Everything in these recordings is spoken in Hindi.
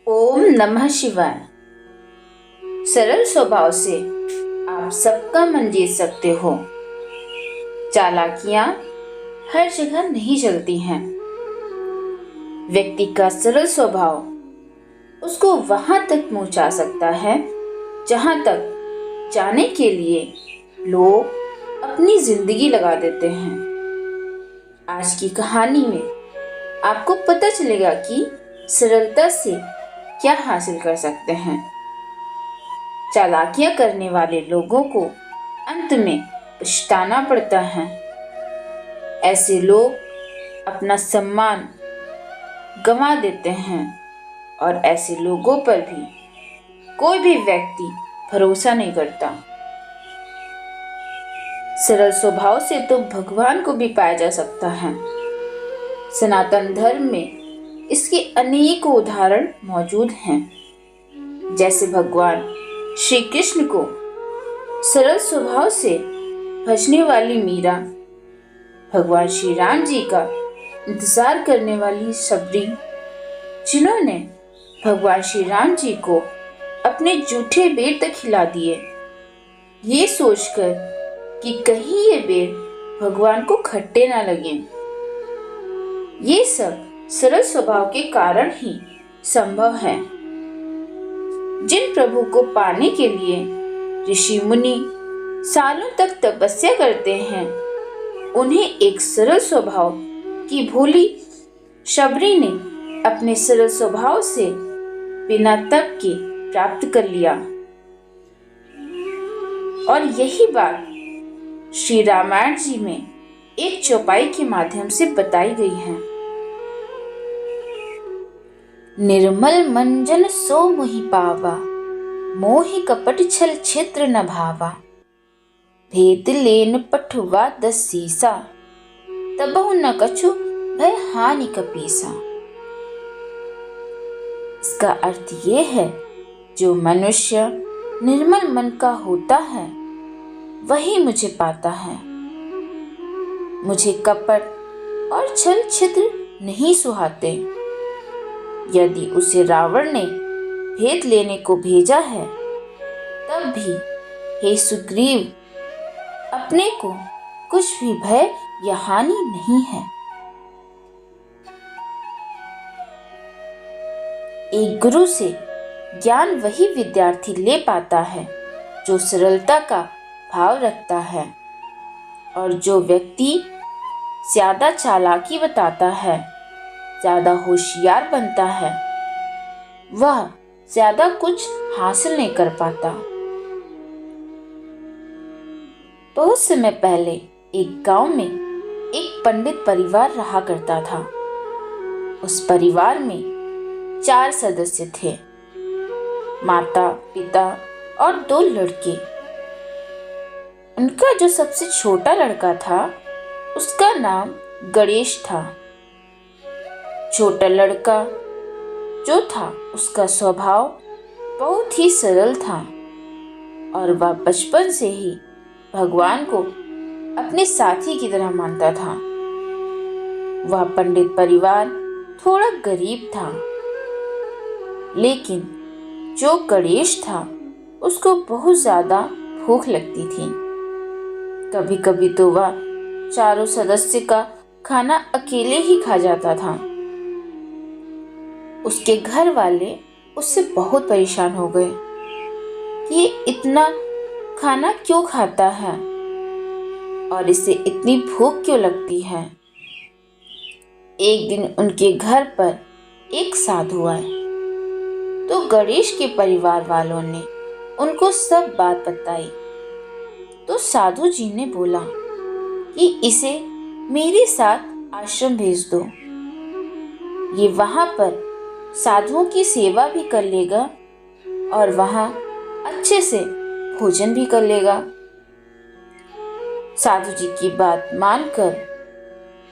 ओम नमः शिवाय। सरल स्वभाव से आप सबका मन जीत सकते हो। चालाकियां हर जगह नहीं चलती हैं। व्यक्ति का सरल स्वभाव उसको वहां तक पहुंचा सकता है जहां तक जाने के लिए लोग अपनी जिंदगी लगा देते हैं। आज की कहानी में आपको पता चलेगा कि सरलता से क्या हासिल कर सकते हैं। चालाकियां करने वाले लोगों को अंत में पछताना पड़ता है। ऐसे लोग अपना सम्मान गंवा देते हैं और ऐसे लोगों पर भी कोई भी व्यक्ति भरोसा नहीं करता। सरल स्वभाव से तो भगवान को भी पाया जा सकता है। सनातन धर्म में इसके अनेकों उदाहरण मौजूद हैं। जैसे भगवान श्री कृष्ण को सरल स्वभाव से भजने वाली मीरा, भगवान श्री राम जी का इंतजार करने वाली शबरी, जिन्होंने भगवान श्री राम जी को अपने जूठे बेर तक खिला दिए, ये सोचकर कि कहीं ये बेर भगवान को खट्टे ना लगे। ये सब सरल स्वभाव के कारण ही संभव है। जिन प्रभु को पाने के लिए ऋषि मुनि सालों तक तपस्या करते हैं, उन्हें एक सरल स्वभाव की भोली शबरी ने अपने सरल स्वभाव से बिना तप के प्राप्त कर लिया। और यही बात श्री रामायण जी में एक चौपाई के माध्यम से बताई गई है। निर्मल मंजन सो मोहि पावा, मोहि कपट छल छिद्र न भावा। भेद लेन पठुआ दसीसा, तबहु न कछु भय हानि कपीसा। इसका अर्थ ये है, जो मनुष्य निर्मल मन का होता है वही मुझे पाता है। मुझे कपट और छल छिद्र नहीं सुहाते। यदि उसे रावण ने भेद लेने को भेजा है, तब भी हे सुग्रीव, अपने को कुछ भी भय या हानि नहीं है। एक गुरु से ज्ञान वही विद्यार्थी ले पाता है जो सरलता का भाव रखता है, और जो व्यक्ति ज्यादा चालाकी बताता है, ज्यादा होशियार बनता है, वह ज्यादा कुछ हासिल नहीं कर पाता। बहुत समय पहले एक गांव में एक पंडित परिवार रहा करता था। उस परिवार में 4 सदस्य थे, माता, पिता और 2 लड़के। उनका जो सबसे छोटा लड़का था, उसका नाम गणेश था। छोटा लड़का जो था, उसका स्वभाव बहुत ही सरल था और वह बचपन से ही भगवान को अपने साथी की तरह मानता था। वह पंडित परिवार थोड़ा गरीब था, लेकिन जो गणेश था, उसको बहुत ज्यादा भूख लगती थी। कभी कभी तो वह 4 सदस्य का खाना अकेले ही खा जाता था। उसके घर वाले उससे बहुत परेशान हो गए कि ये इतना खाना क्यों खाता है और इसे इतनी भूख क्यों लगती है। एक दिन उनके घर पर एक साधु आए, तो गणेश के परिवार वालों ने उनको सब बात बताई। तो साधु जी ने बोला कि इसे मेरे साथ आश्रम भेज दो। ये वहां पर साधुओं की सेवा भी कर लेगा और वहां अच्छे से भोजन भी कर लेगा। साधु जी की बात मानकर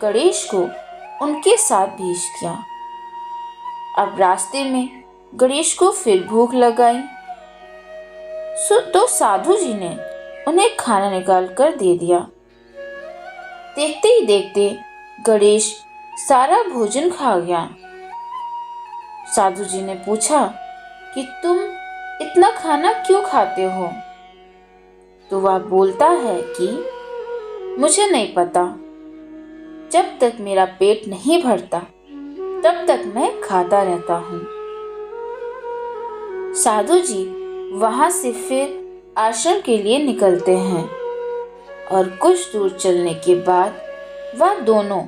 गणेश को उनके साथ भेज दिया। अब रास्ते में गणेश को फिर भूख लग आई, तो साधु जी ने उन्हें खाना निकाल कर दे दिया। देखते ही देखते गणेश सारा भोजन खा गया। साधु जी ने पूछा कि तुम इतना खाना क्यों खाते हो? तो वह बोलता है कि मुझे नहीं पता, जब तक मेरा पेट नहीं भरता तब तक मैं खाता रहता हूँ। साधु जी वहां से फिर आश्रम के लिए निकलते हैं और कुछ दूर चलने के बाद वह दोनों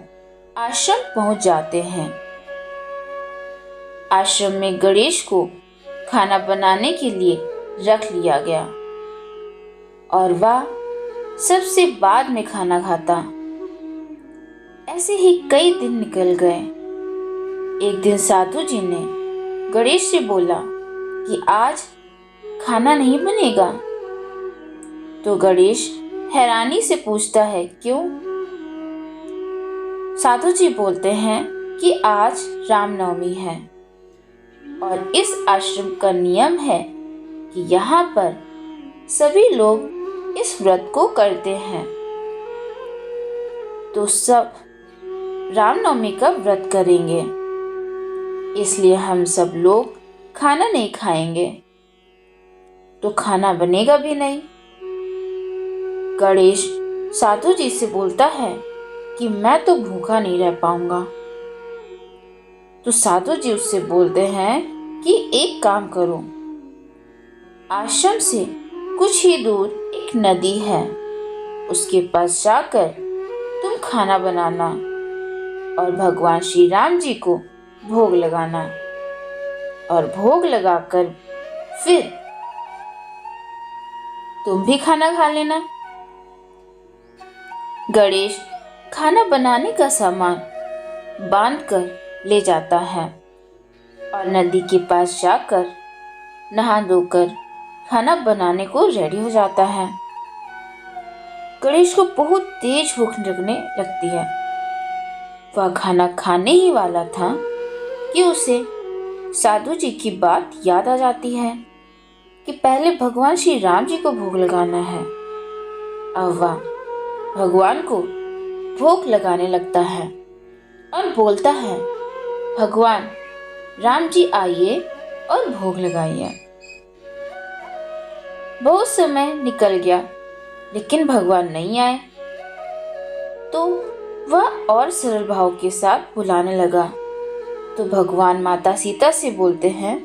आश्रम पहुंच जाते हैं। आश्रम में गणेश को खाना बनाने के लिए रख लिया गया और वह सबसे बाद में खाना खाता। ऐसे ही कई दिन निकल गए। एक दिन साधु जी ने गणेश से बोला कि आज खाना नहीं बनेगा। तो गणेश हैरानी से पूछता है, क्यों? साधु जी बोलते हैं कि आज रामनवमी है और इस आश्रम का नियम है कि यहाँ पर सभी लोग इस व्रत को करते हैं, तो सब रामनवमी का व्रत करेंगे, इसलिए हम सब लोग खाना नहीं खाएंगे, तो खाना बनेगा भी नहीं। गणेश साधु जी से बोलता है कि मैं तो भूखा नहीं रह पाऊंगा। तो साधु जी उससे बोलते हैं कि एक काम करो, आश्रम से कुछ ही दूर एक नदी है, उसके पास जाकर तुम खाना बनाना और भगवान श्री राम जी को भोग लगाना और भोग लगाकर फिर तुम भी खाना खा लेना। गणेश खाना बनाने का सामान बांधकर ले जाता है और नदी के पास जाकर नहा धोकर खाना बनाने को रेडी हो जाता है। गणेश को बहुत तेज भूख लगने लगती है। वह खाना खाने ही वाला था कि उसे साधु जी की बात याद आ जाती है कि पहले भगवान श्री राम जी को भोग लगाना है। अब वह भगवान को भोग लगाने लगता है और बोलता है, भगवान राम जी आइए और भोग लगाइए। बहुत समय निकल गया लेकिन भगवान नहीं आए। तो वह और सरल भाव के साथ बुलाने लगा। तो भगवान माता सीता से बोलते हैं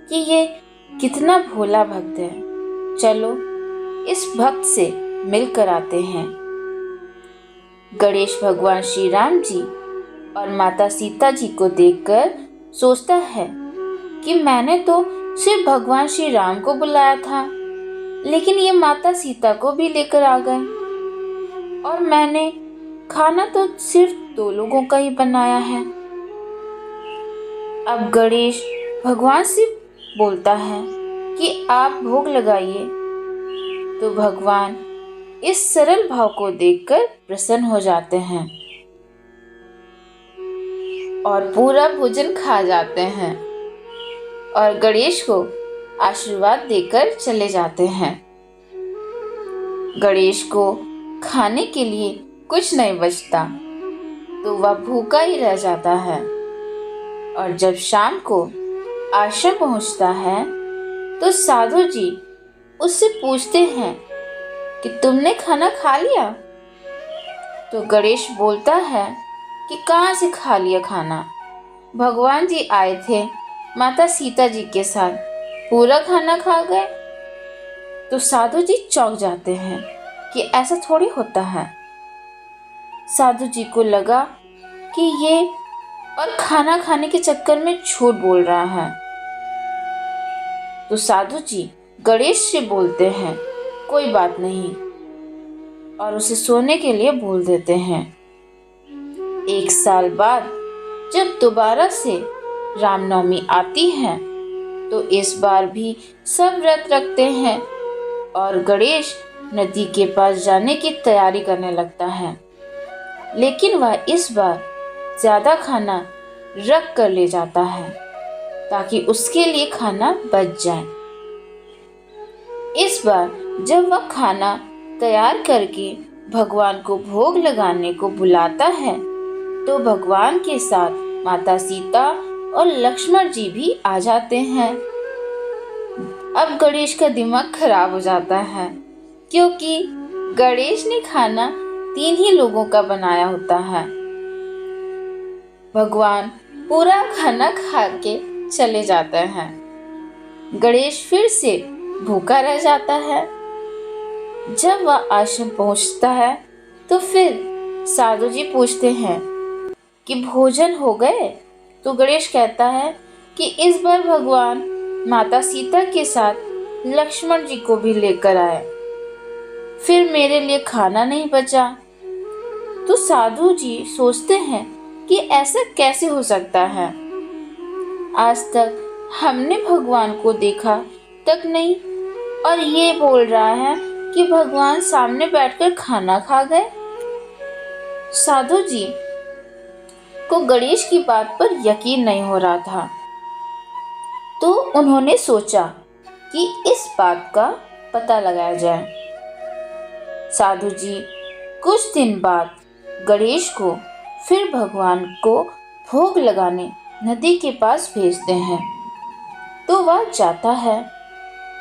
कि ये कितना भोला भक्त है, चलो इस भक्त से मिलकर आते हैं। गणेश भगवान श्री राम जी और माता सीता जी को देखकर सोचता है कि मैंने तो सिर्फ भगवान श्री राम को बुलाया था, लेकिन ये माता सीता को भी लेकर आ गए और मैंने खाना तो सिर्फ 2 लोगों का ही बनाया है। अब गणेश भगवान से बोलता है कि आप भोग लगाइए। तो भगवान इस सरल भाव को देखकर प्रसन्न हो जाते हैं और पूरा भोजन खा जाते हैं और गणेश को आशीर्वाद देकर चले जाते हैं। गणेश को खाने के लिए कुछ नहीं बचता, तो वह भूखा ही रह जाता है। और जब शाम को आश्रम पहुंचता है तो साधु जी उससे पूछते हैं कि तुमने खाना खा लिया? तो गणेश बोलता है कि कहाँ से खा लिया खाना, भगवान जी आए थे माता सीता जी के साथ, पूरा खाना खा गए। तो साधु जी चौंक जाते हैं कि ऐसा थोड़ी होता है। साधु जी को लगा कि ये और खाना खाने के चक्कर में झूठ बोल रहा है। तो साधु जी गणेश से बोलते हैं कोई बात नहीं और उसे सोने के लिए बोल देते हैं। 1 साल बाद जब दोबारा से रामनवमी आती है तो इस बार भी सब व्रत रखते हैं और गणेश नदी के पास जाने की तैयारी करने लगता है, लेकिन वह इस बार ज्यादा खाना रख कर ले जाता है ताकि उसके लिए खाना बच जाए। इस बार जब वह खाना तैयार करके भगवान को भोग लगाने को बुलाता है तो भगवान के साथ माता सीता और लक्ष्मण जी भी आ जाते हैं। अब गणेश का दिमाग खराब हो जाता है, क्योंकि गणेश ने खाना 3 ही लोगों का बनाया होता है। भगवान पूरा खाना खा के चले जाते हैं। गणेश फिर से भूखा रह जाता है। जब वह आश्रम पहुंचता है तो फिर साधु जी पूछते हैं कि भोजन हो गए। तो गणेश कहता है कि इस बार भगवान माता सीता के साथ लक्ष्मण जी को भी लेकर आए, फिर मेरे लिए खाना नहीं बचा। तो साधु जी सोचते हैं कि ऐसा कैसे हो सकता है, आज तक हमने भगवान को देखा तक नहीं और ये बोल रहा है कि भगवान सामने बैठकर खाना खा गए। साधु जी को गणेश की बात पर यकीन नहीं हो रहा था, तो उन्होंने सोचा कि इस बात का पता लगाया जाए। साधु जी कुछ दिन बाद गणेश को फिर भगवान को भोग लगाने नदी के पास भेजते हैं। तो वह जाता है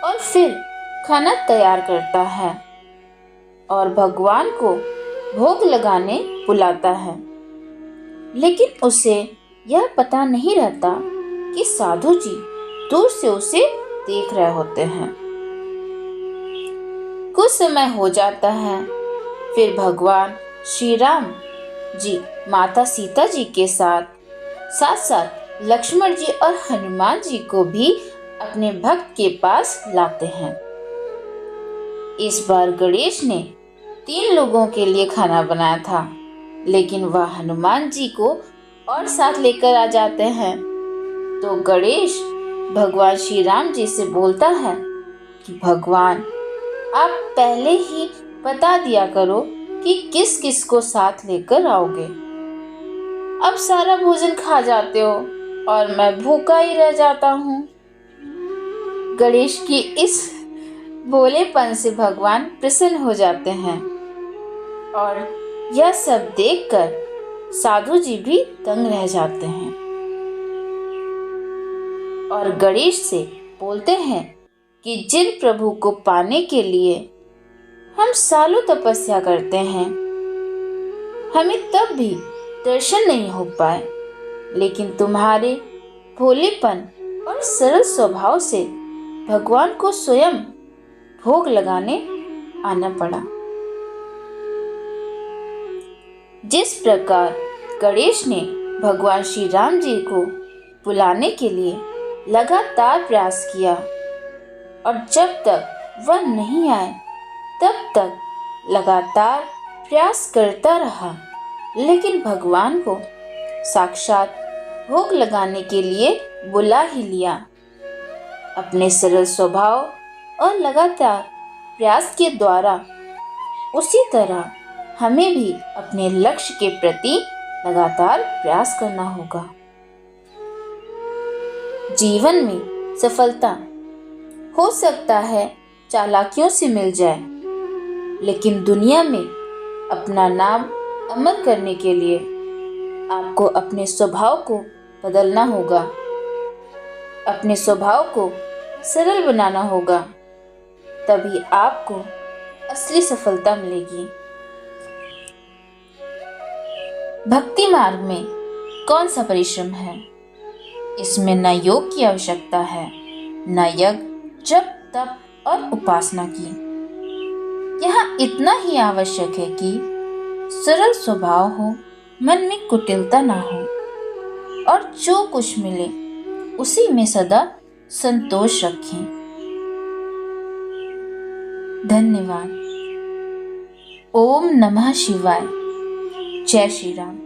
और फिर खाना तैयार करता है और भगवान को भोग लगाने बुलाता है। लेकिन उसे यह पता नहीं रहता कि साधु जी दूर से उसे देख रहे होते हैं। कुछ समय हो जाता है, फिर भगवान श्री राम जी माता सीता जी के साथ साथ लक्ष्मण जी और हनुमान जी को भी अपने भक्त के पास लाते हैं। इस बार गणेश ने 3 लोगों के लिए खाना बनाया था, लेकिन वह हनुमान जी को और साथ लेकर आ जाते हैं। तो गणेश भगवान श्री राम जी से बोलता है कि भगवान, आप पहले ही बता दिया करो कि किस किस को साथ लेकर आओगे। अब सारा भोजन खा जाते हो और मैं भूखा ही रह जाता हूँ। गणेश की इस भोलेपन से भगवान प्रसन्न हो जाते हैं और यह सब देखकर साधु जी भी दंग रह जाते हैं और गणेश से बोलते हैं कि जिन प्रभु को पाने के लिए हम सालों तपस्या करते हैं, हमें तब भी दर्शन नहीं हो पाए, लेकिन तुम्हारे भोलेपन और सरल स्वभाव से भगवान को स्वयं भोग लगाने आना पड़ा। जिस प्रकार गणेश ने भगवान श्री राम जी को बुलाने के लिए लगातार प्रयास किया और जब तक वह नहीं आए तब तक लगातार प्रयास करता रहा, लेकिन भगवान को साक्षात भोग लगाने के लिए बुला ही लिया। अपने सरल स्वभाव और लगातार प्रयास के द्वारा उसी तरह हमें भी अपने लक्ष्य के प्रति लगातार प्रयास करना होगा। जीवन में सफलता हो सकता है चालाकियों से मिल जाए, लेकिन दुनिया में अपना नाम अमर करने के लिए आपको अपने स्वभाव को बदलना होगा, अपने स्वभाव को सरल बनाना होगा, तभी आपको असली सफलता मिलेगी। भक्ति मार्ग में कौन सा परिश्रम है? इसमें न योग की आवश्यकता है, न यज्ञ, जप, तप और उपासना की। यहाँ इतना ही आवश्यक है कि सरल स्वभाव हो, मन में कुटिलता ना हो और जो कुछ मिले उसी में सदा संतोष रखें। धन्यवाद। ओम नमः शिवाय। जय श्री राम।